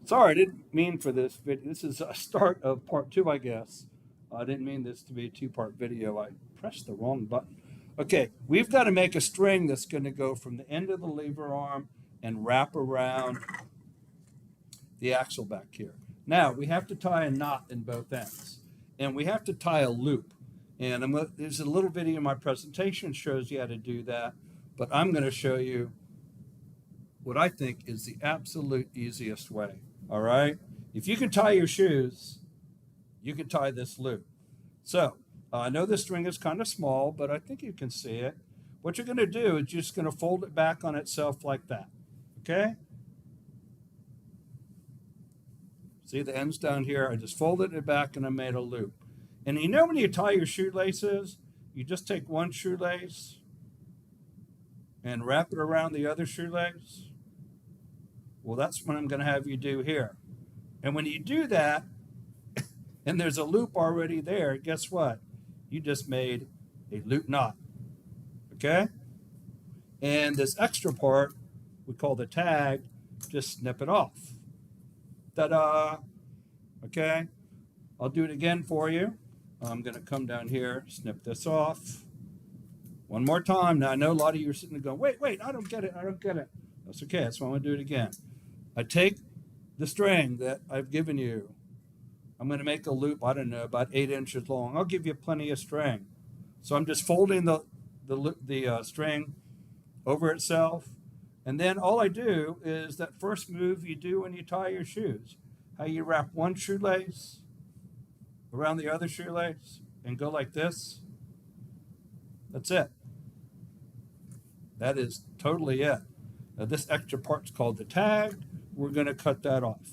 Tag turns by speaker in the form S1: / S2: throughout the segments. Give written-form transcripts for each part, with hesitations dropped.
S1: Sorry, I didn't mean for this video. This is a start of part two, I guess. I didn't mean this to be a two-part video. I pressed the wrong button. Okay, we've got to make a string that's going to go from the end of the lever arm and wrap around the axle back here. Now, we have to tie a knot in both ends, and we have to tie a loop. And there's a little video in my presentation that shows you how to do that, but I'm going to show you what I think is the absolute easiest way. All right? If you can tie your shoes, you can tie this loop. So I know this string is kind of small, but I think you can see it. What you're going to do is you're just going to fold it back on itself like that. Okay? See the ends down here? I just folded it back and I made a loop. And you know when you tie your shoelaces, you just take one shoelace and wrap it around the other shoelace? Well, that's what I'm going to have you do here. And when you do that, and there's a loop already there, guess what? You just made a loop knot. Okay? And this extra part, we call the tag, just snip it off. Ta-da! Okay? I'll do it again for you. I'm going to come down here, snip this off. One more time. Now, I know a lot of you are sitting there going, wait, I don't get it. That's okay. That's why I'm going to do it again. I take the string that I've given you. I'm going to make a loop, I don't know, about 8 inches long. I'll give you plenty of string. So I'm just folding the string over itself. And then all I do is that first move you do when you tie your shoes. How you wrap one shoelace around the other shoelace and go like this. That's it. That is totally it. Now this extra part's called the tag. We're going to cut that off.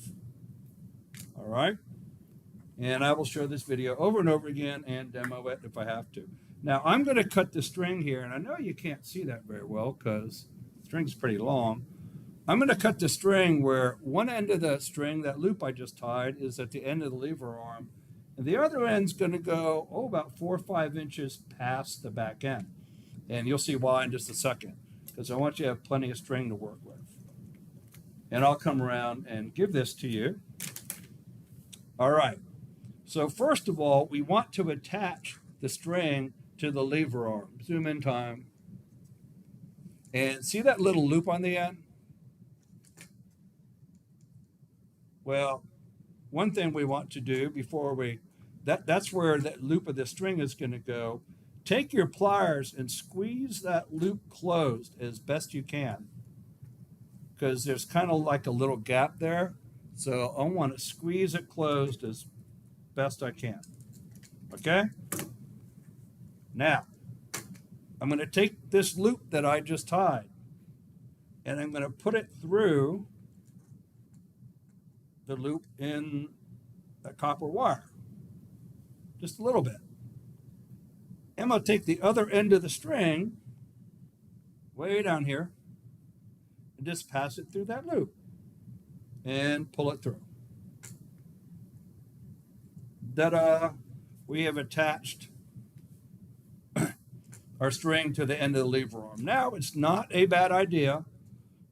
S1: All right? And I will show this video over and over again and demo it if I have to. Now I'm going to cut the string here, and I know you can't see that very well because the string's pretty long. I'm going to cut the string where one end of the string, that loop I just tied, is at the end of the lever arm, and the other end's going to go, about 4 or 5 inches past the back end. And you'll see why in just a second, because I want you to have plenty of string to work with. And I'll come around and give this to you. All right. So first of all, we want to attach the string to the lever arm. Zoom in time. And see that little loop on the end? Well, one thing we want to do before that's where that loop of the string is going to go. Take your pliers and squeeze that loop closed as best you can, because there's kind of like a little gap there. So I want to squeeze it closed as best I can. Okay? Now, I'm going to take this loop that I just tied, and I'm going to put it through the loop in the copper wire. Just a little bit. I'm going to take the other end of the string, way down here, and just pass it through that loop and pull it through. Ta-da! We have attached our string to the end of the lever arm. Now, it's not a bad idea,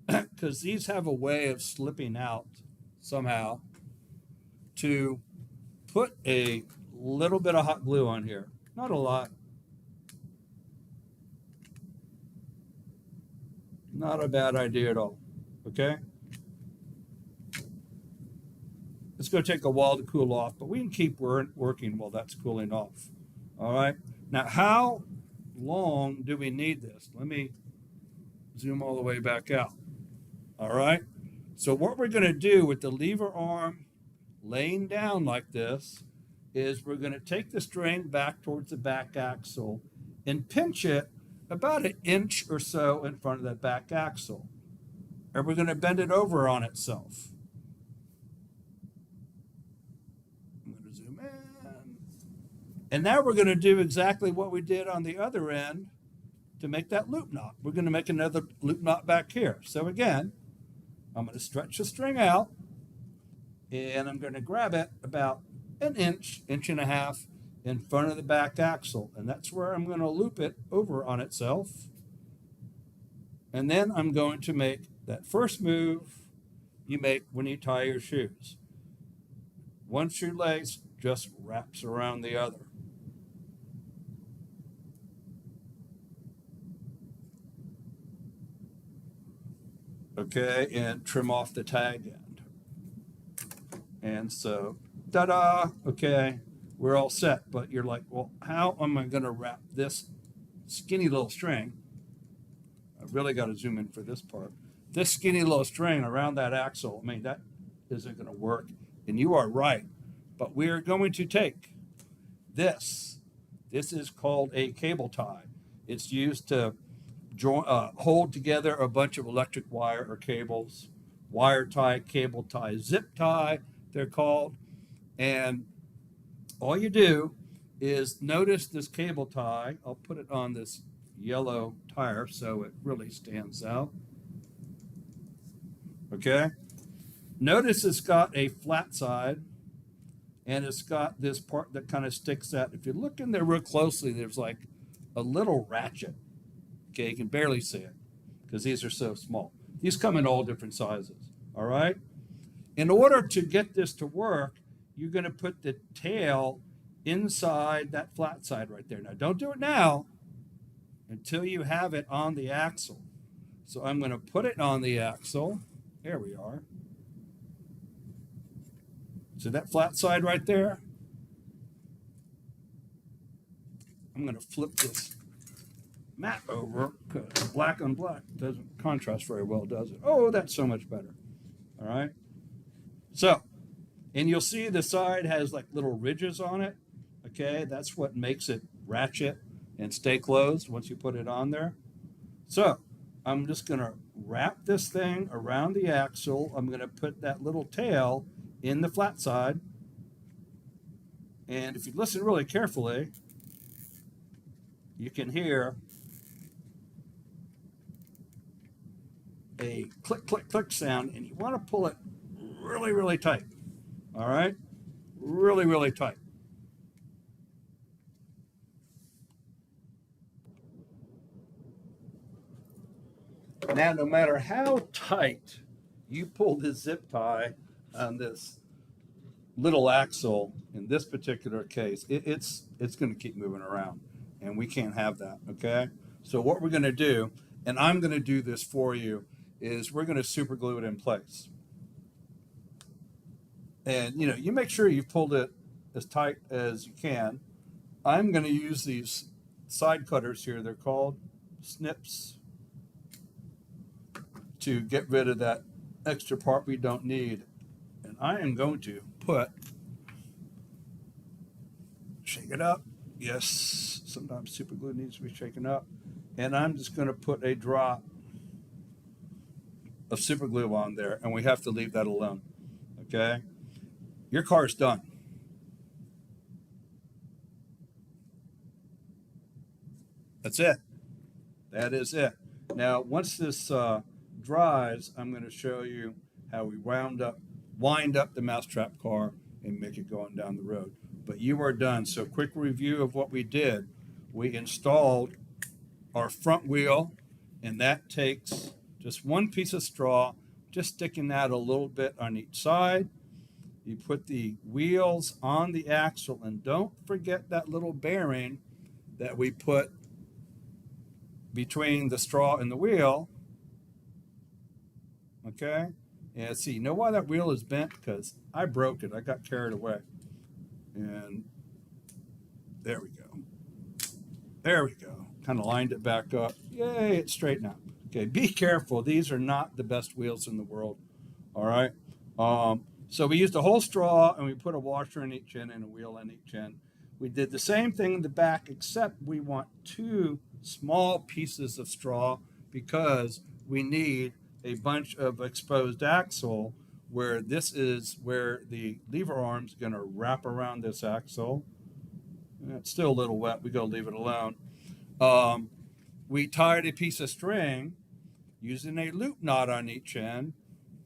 S1: because these have a way of slipping out somehow, to put a little bit of hot glue on here. Not a lot. Not a bad idea at all. Okay? It's going to take a while to cool off, but we can keep working while that's cooling off. All right? Now, how long do we need this? Let me zoom all the way back out. All right? So what we're going to do with the lever arm laying down like this is we're going to take the string back towards the back axle and pinch it about 1 inch or so in front of the back axle. And we're going to bend it over on itself. I'm going to zoom in. And now we're going to do exactly what we did on the other end to make that loop knot. We're going to make another loop knot back here. So again, I'm going to stretch the string out, and I'm going to grab it about 1 inch, 1.5 inches in front of the back axle. And that's where I'm going to loop it over on itself. And then I'm going to make that first move, you make when you tie your shoes. One shoelace just wraps around the other. Okay, and trim off the tag end. And so, ta-da, okay, we're all set. But you're like, well, how am I going to wrap this skinny little string? I really got to zoom in for this part. This skinny little string around that axle, I mean, that isn't going to work. And you are right. But we are going to take this. This is called a cable tie. It's used to hold together a bunch of electric wire or cables. Wire tie, cable tie, zip tie, they're called. And all you do is notice this cable tie. I'll put it on this yellow tire so it really stands out. Okay. Notice it's got a flat side and it's got this part that kind of sticks out. If you look in there real closely, there's like a little ratchet. Okay, you can barely see it because these are so small. These come in all different sizes, all right? In order to get this to work, you're going to put the tail inside that flat side right there. Now, don't do it now until you have it on the axle. So I'm going to put it on the axle. There we are. So that flat side right there, I'm going to flip this mat over because black on black doesn't contrast very well, does it? Oh, that's so much better. All right. So, and you'll see the side has like little ridges on it. Okay, that's what makes it ratchet and stay closed once you put it on there. So, I'm just going to wrap this thing around the axle. I'm going to put that little tail in the flat side. And if you listen really carefully, you can hear a click, click, click sound, and you want to pull it really, really tight. All right? Really, really tight. Now, no matter how tight you pull this zip tie on this little axle, in this particular case, it's going to keep moving around, and we can't have that, okay? So what we're going to do, and I'm going to do this for you, is we're going to super glue it in place. And, you know, you make sure you've pulled it as tight as you can. I'm going to use these side cutters here. They're called snips to get rid of that extra part we don't need. And I am going to shake it up. Yes, sometimes super glue needs to be shaken up. And I'm just going to put a drop of super glue on there, and we have to leave that alone. Okay? Your car's done. That's it. That is it. Now, once this dries, I'm going to show you how we wind up the mousetrap car and make it going down the road. But you are done. So quick review of what we did. We installed our front wheel, and that takes just one piece of straw, just sticking out a little bit on each side. You put the wheels on the axle, and don't forget that little bearing that we put between the straw and the wheel. Okay? And see, you know why that wheel is bent? Because I broke it. I got carried away. And there we go. There we go. Kind of lined it back up. Yay, it's straight now. Okay, be careful. These are not the best wheels in the world. All right? So we used a whole straw, and we put a washer in each end and a wheel in each end. We did the same thing in the back, except we want two small pieces of straw because we need a bunch of exposed axle where this is where the lever arm's going to wrap around this axle. It's still a little wet. We got to leave it alone. We tied a piece of string using a loop knot on each end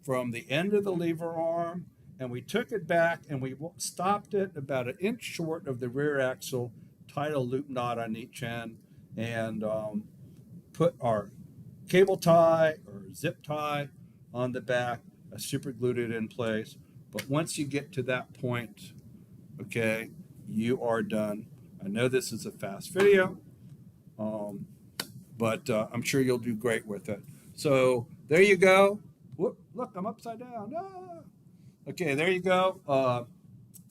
S1: from the end of the lever arm, and we took it back and we stopped it about an inch short of the rear axle, tied a loop knot on each end, and put our cable tie or zip tie on the back. I super glued it in place. But once you get to that point, okay, you are done. I know this is a fast video, but I'm sure you'll do great with it. So there you go. Whoop, look, I'm upside down. Ah. Okay, there you go.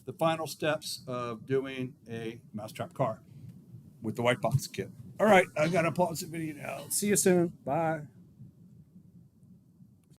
S1: The final steps of doing a mousetrap car with the white box kit. All right, I got to pause the video now. See you soon. Bye.